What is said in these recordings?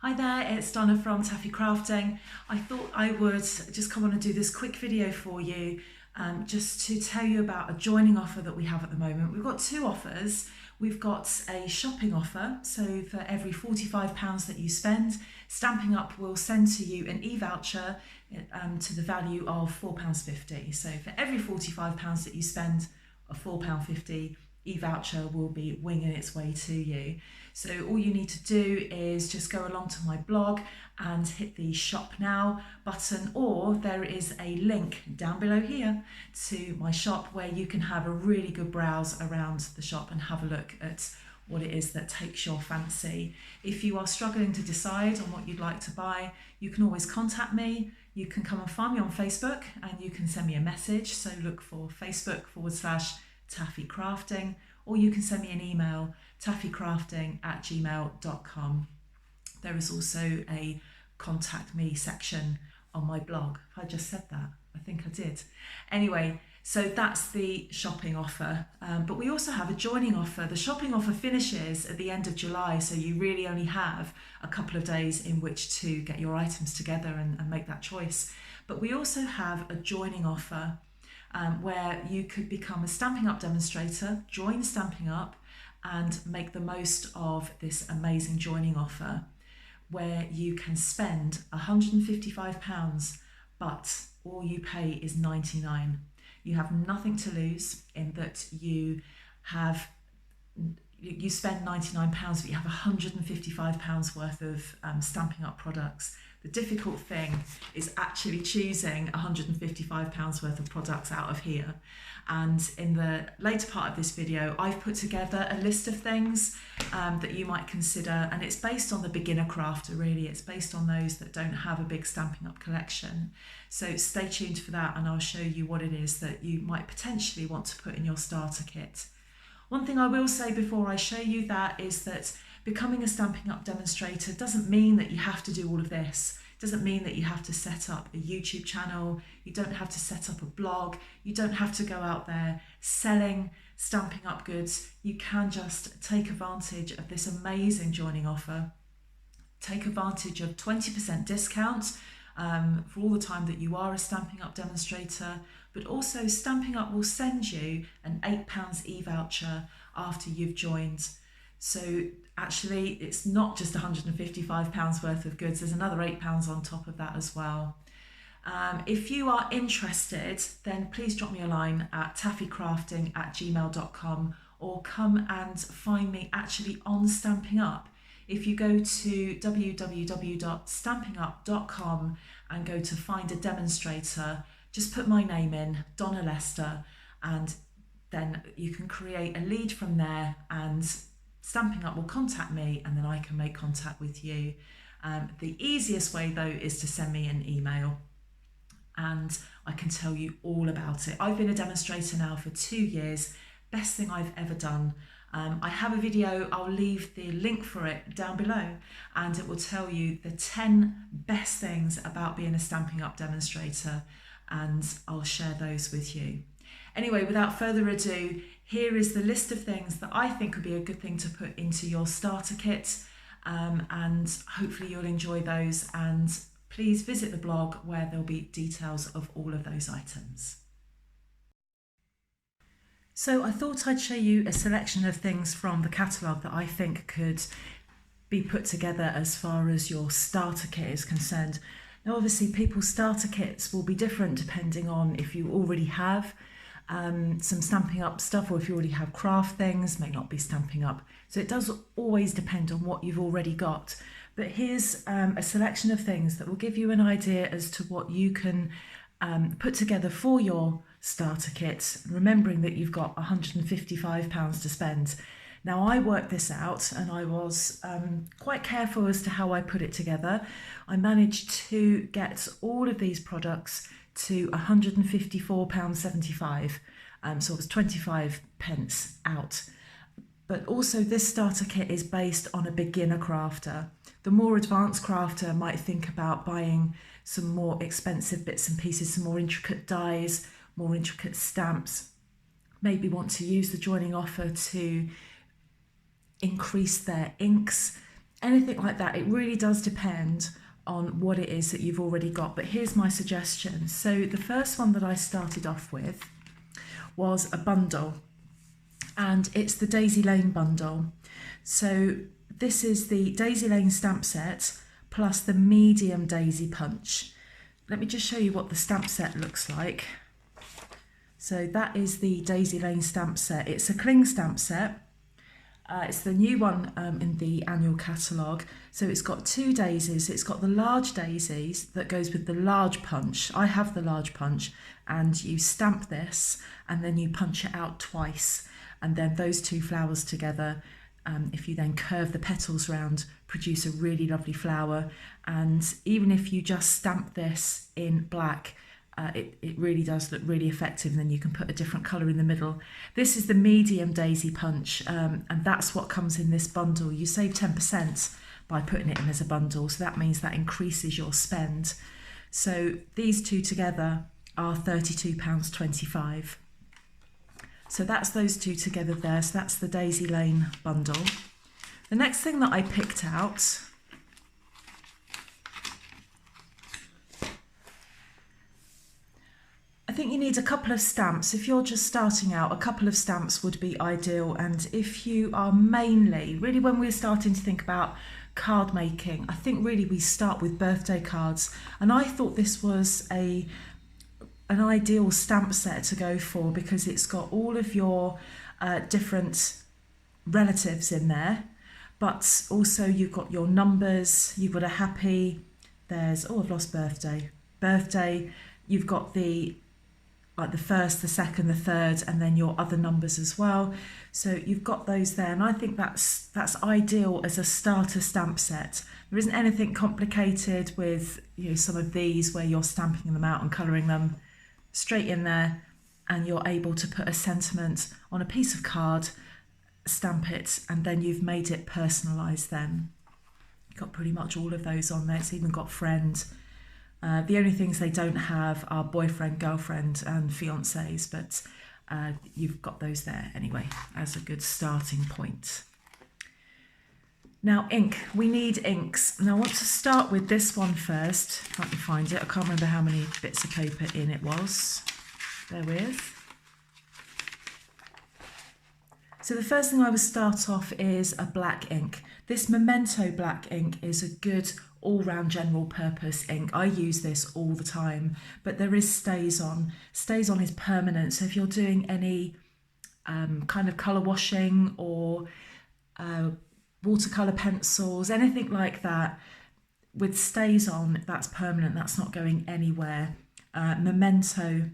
Hi there, it's Donna from Taffy Crafting. I thought I would just come on and do this quick video for you just to tell you about a joining offer that we have at the moment. We've got two offers. We've got a shopping offer, so for every £45 that you spend, Stampin' Up will send to you an e-voucher to the value of £4.50. So for every £45 that you spend, a £4.50 e-voucher will be winging its way to you. So all you need to do is just go along to my blog and hit the shop now button, or there is a link down below here to my shop where you can have a really good browse around the shop and have a look at what it is that takes your fancy. If you are struggling to decide on what you'd like to buy, you can always contact me. You can come and find me on Facebook and you can send me a message. So look for Facebook/Taffy Crafting, or you can send me an email, taffycrafting@gmail.com. There is also a contact me section on my blog. I just said that, I think I did. Anyway, so that's the shopping offer, but we also have a joining offer. The shopping offer finishes at the end of July, so you really only have a couple of days in which to get your items together and make that choice. But we also have a joining offer where you could become a Stampin' Up demonstrator, join Stampin' Up and make the most of this amazing joining offer where you can spend £155, but all you pay is £99. You have nothing to lose in that you spend £99, but you have £155 worth of Stampin' Up products. The difficult thing is actually choosing £155 worth of products out of here. And in the later part of this video, I've put together a list of things that you might consider, and it's based on the beginner crafter, really. It's based on those that don't have a big Stampin' Up collection. So stay tuned for that, and I'll show you what it is that you might potentially want to put in your starter kit. One thing I will say before I show you that is that becoming a Stampin' Up demonstrator doesn't mean that you have to do all of this. It doesn't mean that you have to set up a YouTube channel, you don't have to set up a blog, you don't have to go out there selling Stampin' Up goods. You can just take advantage of this amazing joining offer. Take advantage of 20% discount for all the time that you are a Stampin' Up demonstrator, but also Stampin' Up will send you an £8 e-voucher after you've joined. So actually it's not just £155 worth of goods, there's another £8 on top of that as well. If you are interested, then please drop me a line at taffycrafting@gmail.com, or come and find me actually on Stampin' Up. If you go to www.stampinup.com and go to find a demonstrator, just put my name in, Donna Lester, and then you can create a lead from there, and Stampin' Up will contact me and then I can make contact with you. The easiest way though is to send me an email and I can tell you all about it. I've been a demonstrator now for 2 years, best thing I've ever done. I have a video, I'll leave the link for it down below, and it will tell you the 10 best things about being a Stampin' Up demonstrator, and I'll share those with you. Anyway, without further ado, here is the list of things that I think would be a good thing to put into your starter kit, and hopefully you'll enjoy those, and please visit the blog where there'll be details of all of those items. So I thought I'd show you a selection of things from the catalogue that I think could be put together as far as your starter kit is concerned. Now obviously people's starter kits will be different depending on if you already have some Stampin' Up stuff, or if you already have craft things, may not be Stampin' Up. So it does always depend on what you've already got. But here's a selection of things that will give you an idea as to what you can put together for your starter kit, remembering that you've got £155 to spend. Now I worked this out and I was quite careful as to how I put it together. I managed to get all of these products to £154.75, so it was 25 pence out. But also this starter kit is based on a beginner crafter. The more advanced crafter might think about buying some more expensive bits and pieces, some more intricate dies, more intricate stamps, maybe want to use the joining offer to increase their inks, anything like that. It really does depend on what it is that you've already got. But here's my suggestion. So the first one that I started off with was a bundle, and it's the Daisy Lane bundle. So this is the Daisy Lane stamp set plus the medium daisy punch. Let me just show you what the stamp set looks like. So that is the Daisy Lane stamp set. It's a cling stamp set. It's the new one in the annual catalogue. So it's got two daisies. It's got the large daisies that goes with the large punch. I have the large punch, and you stamp this and then you punch it out twice. And then those two flowers together, if you then curve the petals round, produce a really lovely flower. And even if you just stamp this in black, it really does look really effective, and then you can put a different colour in the middle. This is the medium daisy punch, and that's what comes in this bundle. You save 10% by putting it in as a bundle, so that means that increases your spend. So these two together are £32.25. So that's those two together there. So that's the Daisy Lane bundle. The next thing that I picked out I think you need a couple of stamps. If you're just starting out, a couple of stamps would be ideal. And if you are mainly, really when we're starting to think about card making, I think really we start with birthday cards. And I thought this was an ideal stamp set to go for, because it's got all of your different relatives in there, but also you've got your numbers, you've got a happy, there's, oh, I've lost birthday, you've got the like the first, the second, the third, and then your other numbers as well. So you've got those there, and I think that's ideal as a starter stamp set. There isn't anything complicated with, you know, some of these where you're stamping them out and colouring them straight in there, and you're able to put a sentiment on a piece of card, stamp it, and then you've made it personalised then. You've got pretty much all of those on there. It's even got friend. The only things they don't have are boyfriend, girlfriend and fiancés, but you've got those there anyway as a good starting point. Now ink, we need inks. Now I want to start with this one first, if I can find it. I can't remember how many bits of paper in it was. Bear with. So the first thing I would start off is a black ink. This Memento black ink is a good all-round general purpose ink. I use this all the time, but there is StazOn. StazOn is permanent, so if you're doing any kind of colour washing or watercolour pencils, anything like that, with StazOn, that's permanent, that's not going anywhere. Memento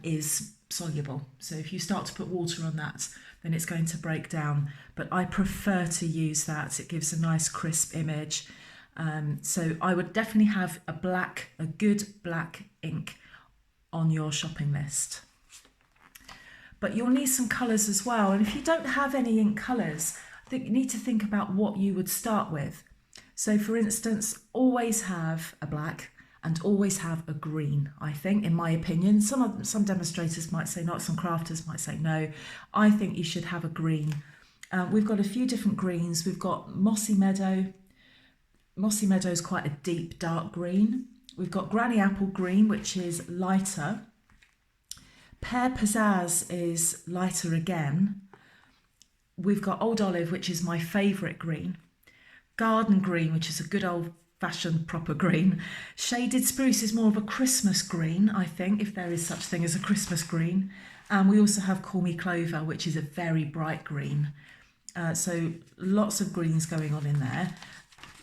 is soluble, so if you start to put water on that, then it's going to break down, but I prefer to use that. It gives a nice crisp image. So I would definitely have a good black ink on your shopping list. But you'll need some colours as well, and if you don't have any ink colours, I think you need to think about what you would start with. So for instance, always have a black and always have a green, I think, in my opinion. Some demonstrators might say not, some crafters might say no. I think you should have a green. We've got a few different greens. We've got Mossy Meadow. Mossy Meadow is quite a deep dark green. We've got Granny Apple Green, which is lighter. Pear Pizzazz is lighter again. We've got Old Olive, which is my favourite green. Garden Green, which is a good old-fashioned proper green. Shaded Spruce is more of a Christmas green, I think, if there is such thing as a Christmas green. And we also have Call Me Clover, which is a very bright green. So lots of greens going on in there.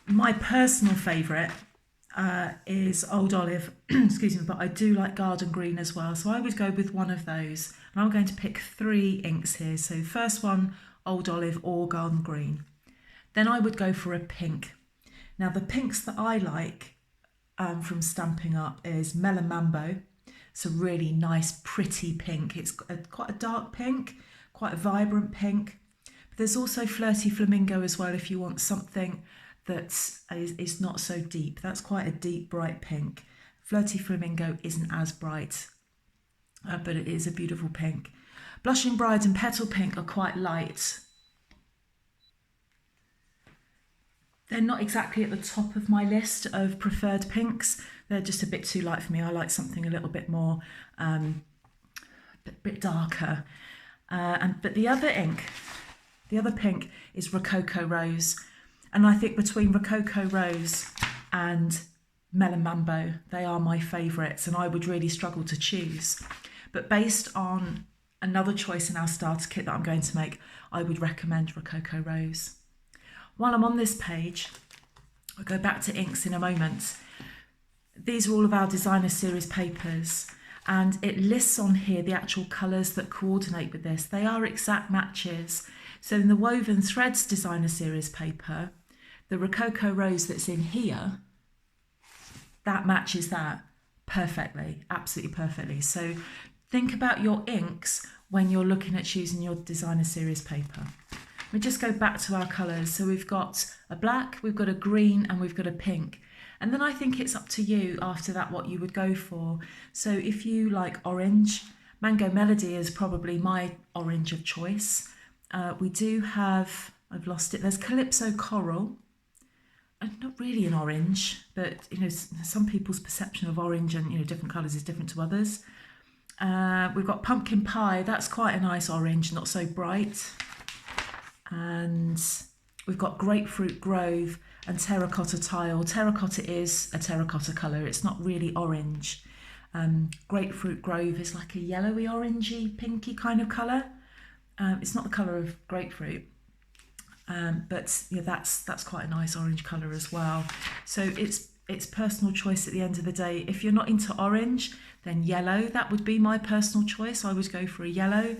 My personal favourite is Old Olive, excuse me, but I do like Garden Green as well. So I would go with one of those. And I'm going to pick 3 inks here. So first one, Old Olive or Garden Green. Then I would go for a pink. Now the pinks that I like from Stampin' Up is Melon Mambo. It's a really nice, pretty pink. It's quite a dark pink, quite a vibrant pink. But there's also Flirty Flamingo as well if you want something that is not so deep. That's quite a deep, bright pink. Flirty Flamingo isn't as bright, but it is a beautiful pink. Blushing Bride and Petal Pink are quite light. They're not exactly at the top of my list of preferred pinks. They're just a bit too light for me. I like something a little bit more, bit darker. But the other pink is Rococo Rose. And I think between Rococo Rose and Melon Mambo, they are my favourites, and I would really struggle to choose. But based on another choice in our starter kit that I'm going to make, I would recommend Rococo Rose. While I'm on this page, I'll go back to inks in a moment. These are all of our designer series papers, and it lists on here the actual colours that coordinate with this. They are exact matches. So in the Woven Threads designer series paper, the Rococo Rose that's in here, that matches that perfectly, absolutely perfectly. So think about your inks when you're looking at choosing your designer series paper. We just go back to our colours. So we've got a black, we've got a green, and we've got a pink. And then I think it's up to you after that what you would go for. So if you like orange, Mango Melody is probably my orange of choice. We do have, I've lost it, there's Calypso Coral. Not really an orange, but you know, some people's perception of orange and different colours is different to others. We've got Pumpkin Pie, that's quite a nice orange, not so bright. And we've got Grapefruit Grove and Terracotta Tile. Terracotta is a terracotta colour, it's not really orange. Grapefruit Grove is like a yellowy, orangey, pinky kind of colour. It's not the colour of grapefruit, but yeah, that's quite a nice orange colour as well. So it's personal choice at the end of the day. If you're not into orange, then yellow, that would be my personal choice. I would go for a yellow.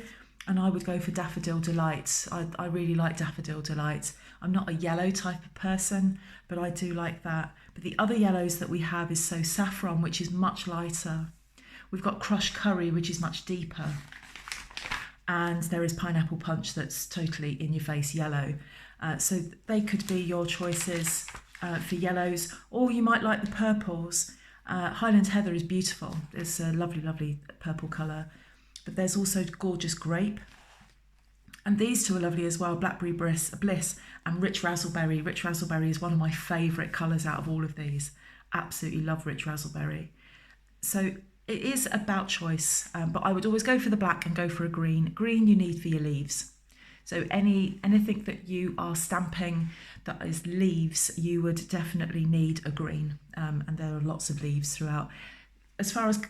And I would go for Daffodil Delight. I really like Daffodil Delight. I'm not a yellow type of person, but I do like that. But the other yellows that we have is So Saffron, which is much lighter. We've got Crushed Curry, which is much deeper. And there is Pineapple Punch that's totally in your face yellow. So they could be your choices for yellows, or you might like the purples. Highland Heather is beautiful. It's a lovely, lovely purple colour. But there's also Gorgeous Grape. And these two are lovely as well, Blackberry Bliss and Rich Razzleberry. Rich Razzleberry is one of my favourite colours out of all of these. Absolutely love Rich Razzleberry. So it is about choice, but I would always go for the black and go for a green. Green you need for your leaves. So anything that you are stamping that is leaves, you would definitely need a green. And there are lots of leaves throughout. As far as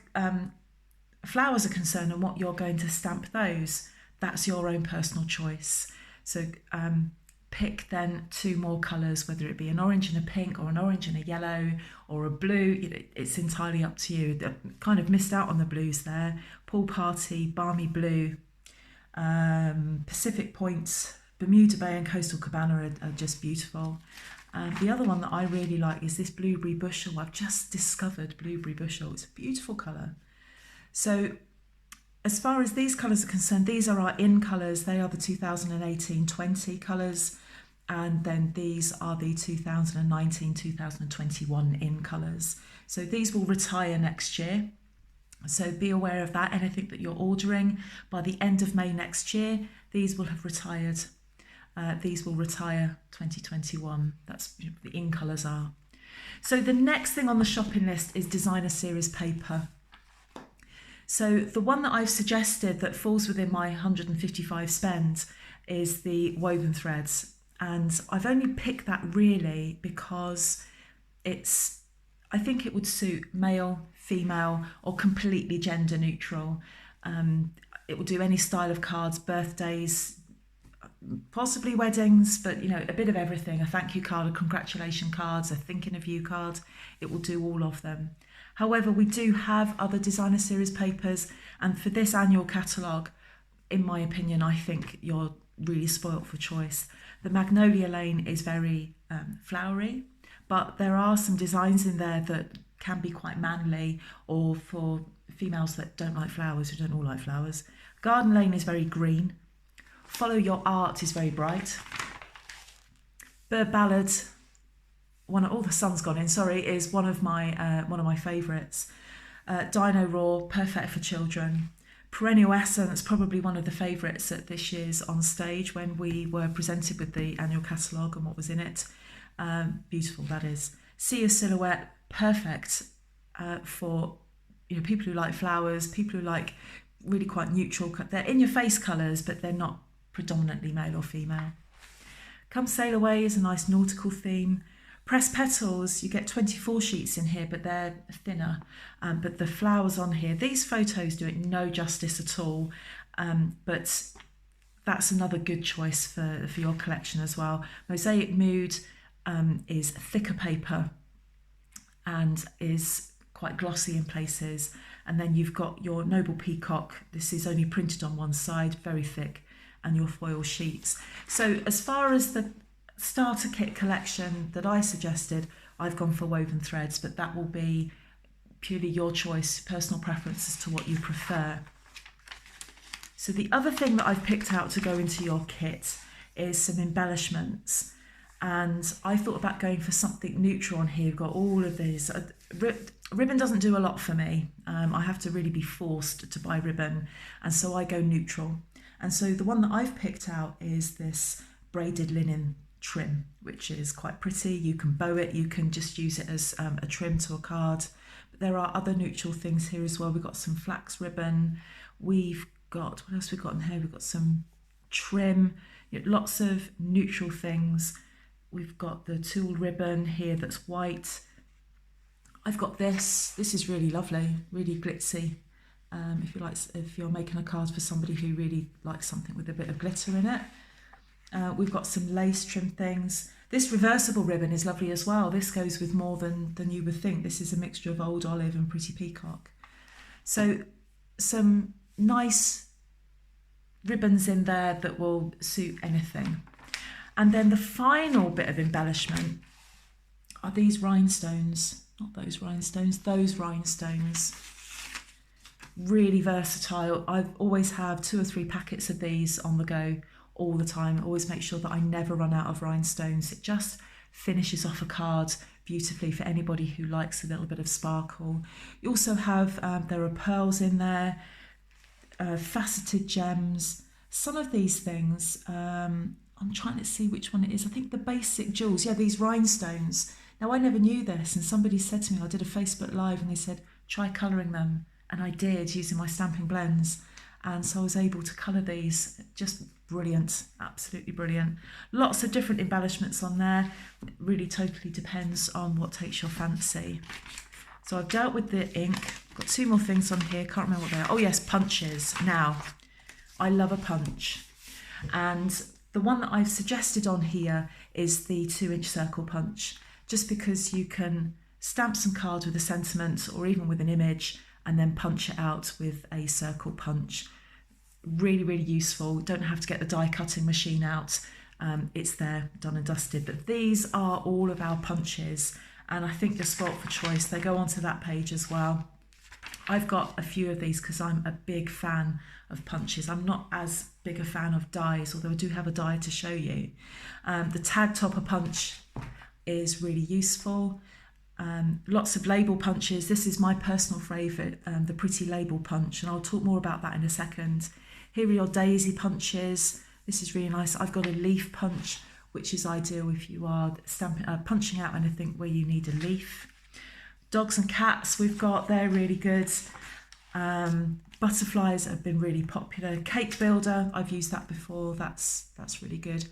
flowers are concerned and what you're going to stamp those, that's your own personal choice. So pick then two more colours, whether it be an orange and a pink or an orange and a yellow or a blue. It's entirely up to you. I kind of missed out on the blues there. Pool Party, Balmy Blue, Pacific Point, Bermuda Bay and Coastal Cabana are just beautiful. The other one that I really like is this Blueberry Bushel. I've just discovered Blueberry Bushel. It's a beautiful colour. So as far as these colours are concerned, these are our in colours. They are the 2018-20 colours. And then these are the 2019-2021 in colours. So these will retire next year. So be aware of that. Anything that you're ordering by the end of May next year, these will have retired. These will retire 2021. That's what the in colours are. So the next thing on the shopping list is designer series paper. So the one that I've suggested that falls within my 155 spend is the Woven Threads. And I've only picked that really because I think it would suit male, female, or completely gender neutral. It will do any style of cards, birthdays, possibly weddings, but a bit of everything. A thank you card, a congratulation cards, a thinking of you card. It will do all of them. However, we do have other designer series papers, and for this annual catalogue, in my opinion, I think you're really spoilt for choice. The Magnolia Lane is very flowery, but there are some designs in there that can be quite manly, or for females that don't like flowers, who don't all like flowers. Garden Lane is very green. Follow Your Art is very bright. Bird Ballad, the sun's gone in, is one of my favourites. Dino Raw, perfect for children. Perennial Essence, probably one of the favourites at this year's On Stage when we were presented with the annual catalogue and what was in it. Beautiful, that is. See a silhouette, perfect for people who like flowers, people who like really quite neutral. They're in your face colours, but they're not predominantly male or female. Come Sail Away is a nice nautical theme. Pressed petals, you get 24 sheets in here, but they're thinner. But the flowers on here, these photos do it no justice at all. But that's another good choice for your collection as well. Mosaic Mood is thicker paper and is quite glossy in places. And then you've got your Noble Peacock. This is only printed on one side, very thick, and your foil sheets. So as far as the starter kit collection that I suggested, I've gone for woven threads, but that will be purely your choice, personal preference as to what you prefer. So the other thing that I've picked out to go into your kit is some embellishments. And I thought about going for something neutral on here. We've got all of these. Ribbon doesn't do a lot for me. I have to really be forced to buy ribbon. And so I go neutral. And so the one that I've picked out is this braided linen trim, which is quite pretty. You can bow it. You can just use it as a trim to a card. But there are other neutral things here as well. We've got some flax ribbon. We've got, what else we've got in here? We've got some trim, lots of neutral things. We've got the tulle ribbon here that's white. I've got this. This is really lovely, really glitzy. If you're making a card for somebody who really likes something with a bit of glitter in it. We've got some lace trim things. This reversible ribbon is lovely as well. This goes with more than you would think. This is a mixture of old olive and pretty peacock. So some nice ribbons in there that will suit anything. And then the final bit of embellishment are these rhinestones. Not those rhinestones, those rhinestones. Really versatile. I always have 2 or 3 packets of these on the go all the time. I always make sure that I never run out of rhinestones. It just finishes off a card beautifully for anybody who likes a little bit of sparkle. You also have, there are pearls in there, faceted gems. Some of these things, I'm trying to see which one it is. I think the basic jewels, yeah, these rhinestones. Now, I never knew this, and somebody said to me, I did a Facebook Live, and they said, try colouring them. And I did, using my stamping blends. And so I was able to colour these. Just brilliant, absolutely brilliant. Lots of different embellishments on there. It really totally depends on what takes your fancy. So I've dealt with the ink. I've got 2 more things on here, can't remember what they are. Oh yes, punches. Now, I love a punch. And the one that I've suggested on here is the 2-inch circle punch, just because you can stamp some cards with a sentiment or even with an image and then punch it out with a circle punch. Really, really useful. Don't have to get the die cutting machine out. It's there, done and dusted. But these are all of our punches, and I think you're spoilt for choice. They go onto that page as well. I've got a few of these because I'm a big fan of punches. I'm not as big a fan of dies, although I do have a die to show you. The tag topper punch is really useful. Lots of label punches. This is my personal favourite, the pretty label punch, and I'll talk more about that in a second. Here are your daisy punches. This is really nice. I've got a leaf punch, which is ideal if you are punching out anything where you need a leaf. Dogs and cats we've got, they're really good. Butterflies have been really popular. Cake builder, I've used that before. That's really good.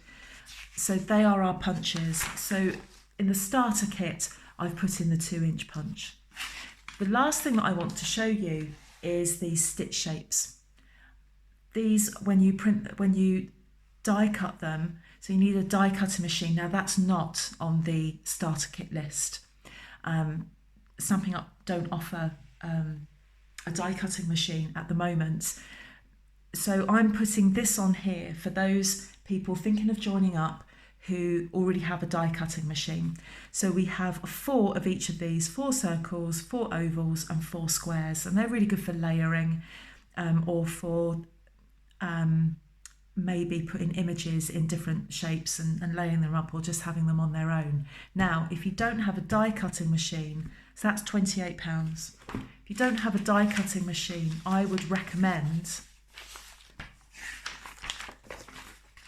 So they are our punches. So in the starter kit, I've put in the 2-inch punch. The last thing that I want to show you is these stitch shapes. These, when you die cut them, so you need a die cutting machine. Now that's not on the starter kit list. Stampin' Up don't offer a die cutting machine at the moment. So I'm putting this on here for those people thinking of joining up who already have a die cutting machine. So we have 4 of each of these, 4 circles, 4 ovals and 4 squares, and they're really good for layering or for maybe putting images in different shapes and laying them up, or just having them on their own. Now, if you don't have a die cutting machine, so that's £28. If you don't have a die cutting machine, I would recommend,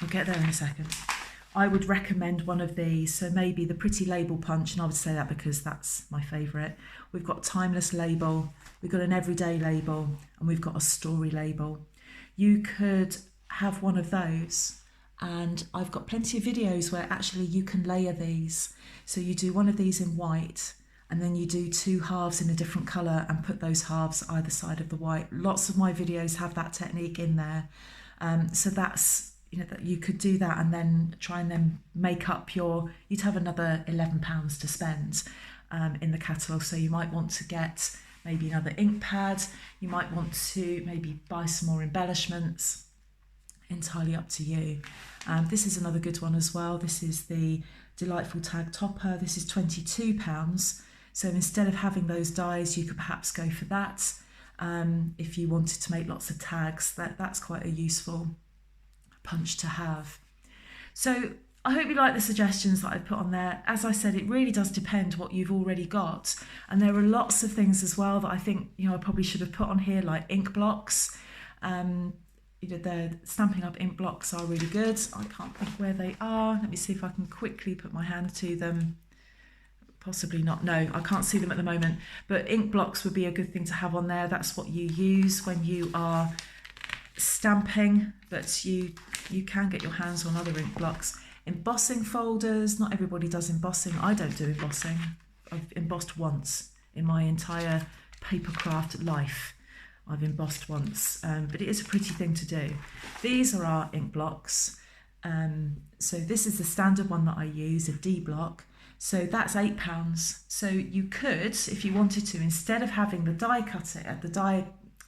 I'll get there in a second. I would recommend one of these. So maybe the Pretty Label Punch, and I would say that because that's my favourite. We've got Timeless Label, we've got an Everyday Label, and we've got a Story Label. You could have one of those, and I've got plenty of videos where actually you can layer these. So you do one of these in white, and then you do 2 halves in a different colour and put those halves either side of the white. Lots of my videos have that technique in there. So that's, that you could do that and then try and then make up you'd have another £11 to spend in the catalogue. So you might want to get maybe another ink pad. You might want to maybe buy some more embellishments. Entirely up to you. This is another good one as well. This is the Delightful Tag Topper. This is £22. So instead of having those dies, you could perhaps go for that. If you wanted to make lots of tags, that's quite a useful punch to have. So I hope you like the suggestions that I put on there. As I said, it really does depend what you've already got. And there are lots of things as well that I think, I probably should have put on here, like ink blocks. The Stampin' Up ink blocks are really good. I can't think where they are. Let me see if I can quickly put my hand to them. Possibly not. No, I can't see them at the moment. But ink blocks would be a good thing to have on there. That's what you use when you are stamping, but you can get your hands on other ink blocks. Embossing folders. Not everybody does embossing. I don't do embossing. I've embossed once in my entire papercraft life. I've embossed once, but it is a pretty thing to do. These are our ink blocks. So this is the standard one that I use, a D block. So that's £8. So you could, if you wanted to, instead of having the die cutter,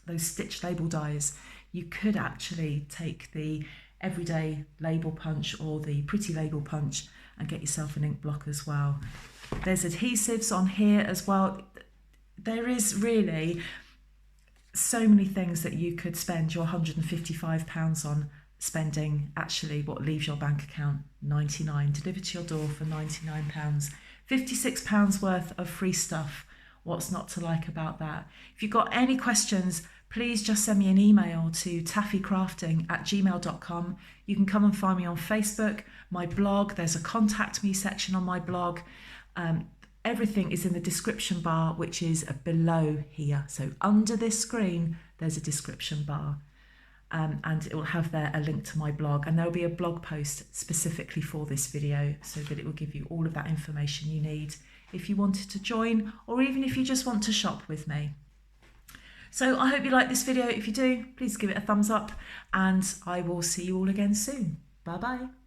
those stitch label dies, you could actually take the Everyday Label Punch or the Pretty Label Punch and get yourself an ink block as well. There's adhesives on here as well. There is really so many things that you could spend your £155 on, spending actually what leaves your bank account £99, delivered to your door for £99, £56 worth of free stuff. What's not to like about that? If you've got any questions, please just send me an email to taffycrafting@gmail.com. You can come and find me on Facebook, my blog. There's a contact me section on my blog. Everything is in the description bar, which is below here. So under this screen, there's a description bar. And it will have there a link to my blog, and there'll be a blog post specifically for this video so that it will give you all of that information you need if you wanted to join, or even if you just want to shop with me. So I hope you like this video. If you do, please give it a thumbs up, and I will see you all again soon. Bye bye.